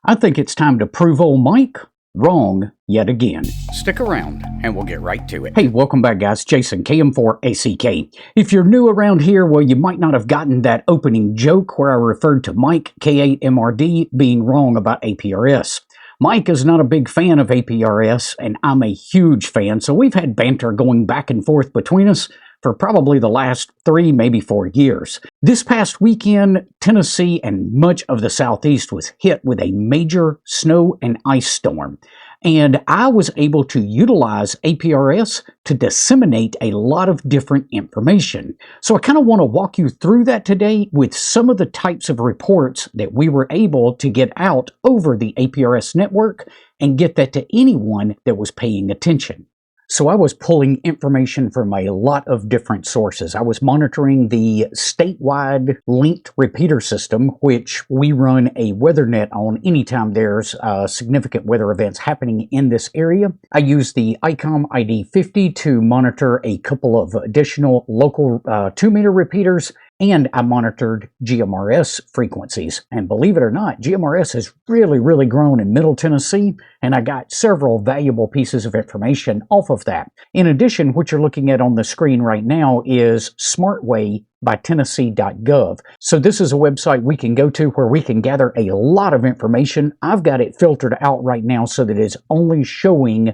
I think it's time to prove old Mike wrong yet again. Stick around and we'll get right to it. Hey, welcome back guys. Jason, KM4ACK. If you're new around here, well, you might not have gotten that opening joke where I referred to Mike, K8MRD, being wrong about APRS. Mike is not a big fan of APRS, and I'm a huge fan, so we've had banter going back and forth between us for probably the last 3, maybe 4 years. This past weekend, Tennessee and much of the Southeast was hit with a major snow and ice storm. And I was able to utilize APRS to disseminate a lot of different information. So I kind of want to walk you through that today with some of the types of reports that we were able to get out over the APRS network and get that to anyone that was paying attention. So I was pulling information from a lot of different sources. I was monitoring the statewide linked repeater system, which we run a weather net on anytime there's significant weather events happening in this area. I used the ICOM ID50 to monitor a couple of additional local 2-meter repeaters, and I monitored GMRS frequencies. And believe it or not, GMRS has really grown in Middle Tennessee, and I got several valuable pieces of information off of that. In addition, what you're looking at on the screen right now is SmartWay by Tennessee.gov. So this is a website we can go to where we can gather a lot of information. I've got it filtered out right now so that it's only showing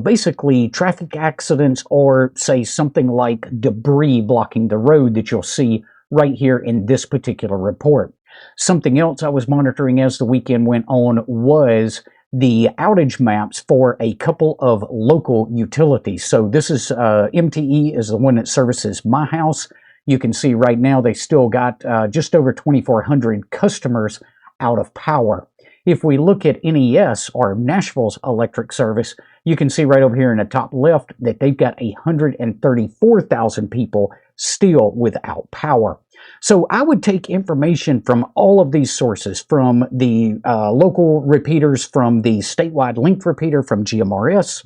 basically traffic accidents or say something like debris blocking the road that you'll see right here in this particular report. Something else I was monitoring as the weekend went on was the outage maps for a couple of local utilities. So this is MTE is the one that services my house. You can see right now they still got just over 2,400 customers out of power. If we look at NES, or Nashville's electric service, you can see right over here in the top left that they've got 134,000 people still without power. So I would take information from all of these sources, from the local repeaters, from the statewide linked repeater, from GMRS,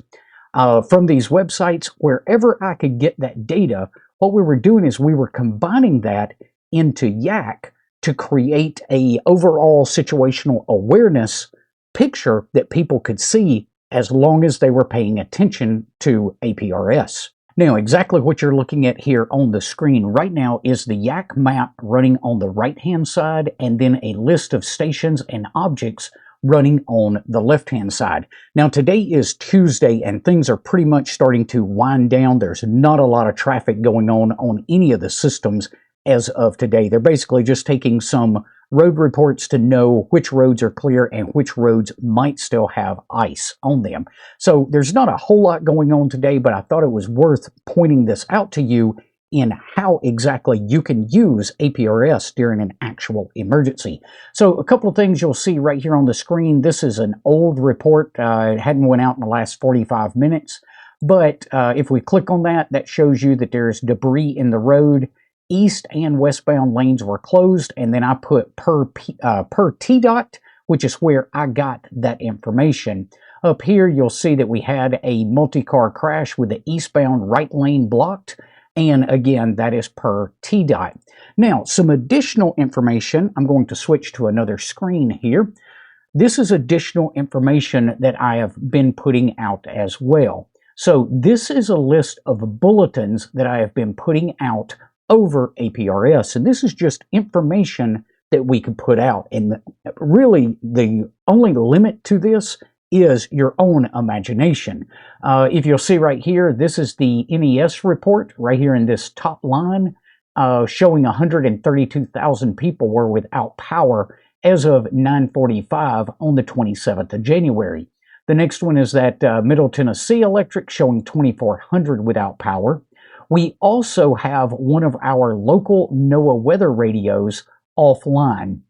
from these websites, wherever I could get that data. What we were doing is we were combining that into YAC to create a overall situational awareness picture that people could see as long as they were paying attention to APRS. Now, exactly what you're looking at here on the screen right now is the YAC map running on the right-hand side, and then a list of stations and objects running on the left-hand side. Now, today is Tuesday, and things are pretty much starting to wind down. There's not a lot of traffic going on any of the systems as of today. They're basically just taking some road reports to know which roads are clear and which roads might still have ice on them. So there's not a whole lot going on today, but I thought it was worth pointing this out to you in how exactly you can use APRS during an actual emergency. So a couple of things you'll see right here on the screen. This is an old report. It hadn't went out in the last 45 minutes, but if we click on that, that shows you that there's debris in the road. East and westbound lanes were closed, and then I put per TDOT, which is where I got that information. Up here, you'll see that we had a multi-car crash with the eastbound right lane blocked, and again, that is per TDOT. Now, some additional information. I'm going to switch to another screen here. This is additional information that I have been putting out as well. So this is a list of bulletins that I have been putting out over APRS, and this is just information that we can put out, and really the only limit to this is your own imagination. If you'll see right here, this is the NES report right here in this top line, showing 132,000 people were without power as of 9:45 on the 27th of January. The next one is that Middle Tennessee Electric showing 2,400 without power. We also have one of our local NOAA weather radios offline.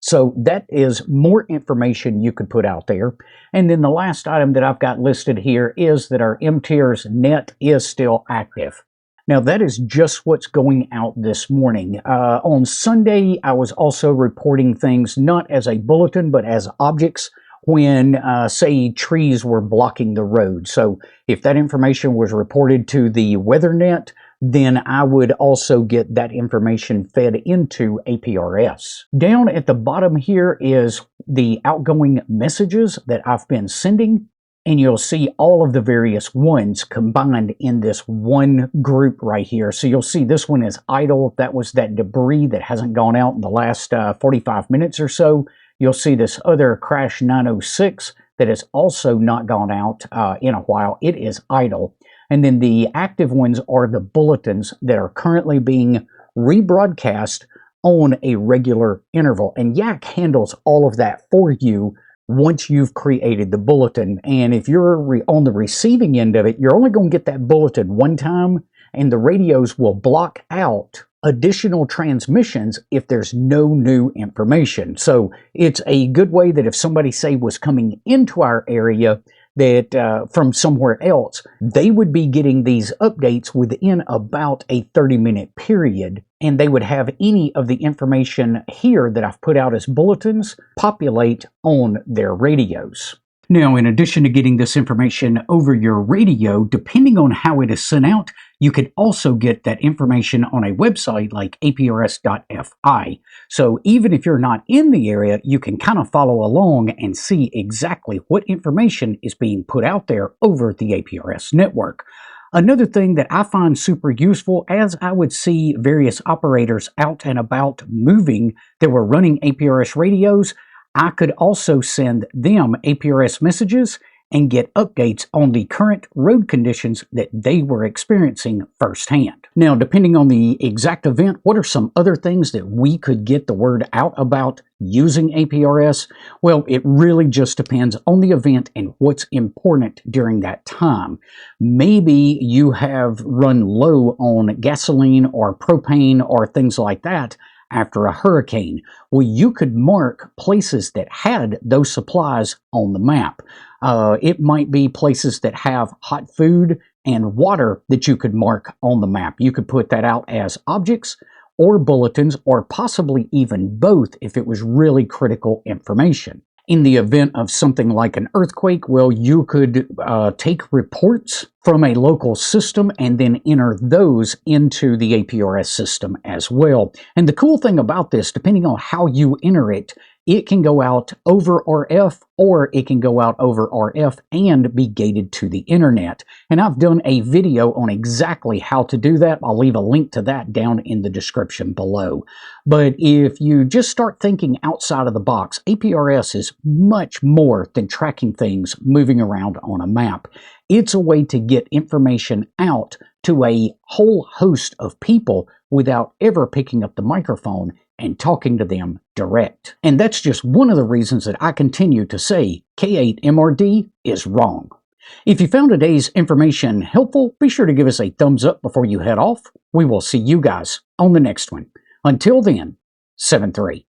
So that is more information you could put out there. And then the last item that I've got listed here is that our MTERS net is still active. Now that is just what's going out this morning. On Sunday, I was also reporting things not as a bulletin, but as objects when, say, trees were blocking the road. So if that information was reported to the WeatherNet, then I would also get that information fed into APRS. Down at the bottom here is the outgoing messages that I've been sending, and you'll see all of the various ones combined in this one group right here. So you'll see this one is idle. That was that debris that hasn't gone out in the last 45 minutes or so. You'll see this other crash 906 that has also not gone out in a while. It is idle. And then the active ones are the bulletins that are currently being rebroadcast on a regular interval. And Yak handles all of that for you once you've created the bulletin. And if you're on the receiving end of it, you're only going to get that bulletin one time, and the radios will block out additional transmissions if there's no new information. So it's a good way that if somebody, say, was coming into our area that from somewhere else, they would be getting these updates within about a 30-minute period, and they would have any of the information here that I've put out as bulletins populate on their radios. Now, in addition to getting this information over your radio, depending on how it is sent out, you could also get that information on a website like APRS.fi. So even if you're not in the area, you can kind of follow along and see exactly what information is being put out there over the APRS network. Another thing that I find super useful, as I would see various operators out and about moving that were running APRS radios, I could also send them APRS messages and get updates on the current road conditions that they were experiencing firsthand. Now, depending on the exact event, what are some other things that we could get the word out about using APRS? Well, it really just depends on the event and what's important during that time. Maybe you have run low on gasoline or propane or things like that after a hurricane. Well, you could mark places that had those supplies on the map. It might be places that have hot food and water that you could mark on the map. You could put that out as objects or bulletins, or possibly even both if it was really critical information. In the event of something like an earthquake, well, you could take reports from a local system and then enter those into the APRS system as well. And the cool thing about this, depending on how you enter it, it can go out over RF or it can go out over RF and be gated to the internet. And I've done a video on exactly how to do that. I'll leave a link to that down in the description below. But if you just start thinking outside of the box, APRS is much more than tracking things moving around on a map. It's a way to get information out to a whole host of people without ever picking up the microphone and talking to them direct. And that's just one of the reasons that I continue to say K8MRD is wrong. If you found today's information helpful, be sure to give us a thumbs up before you head off. We will see you guys on the next one. Until then, 7-3.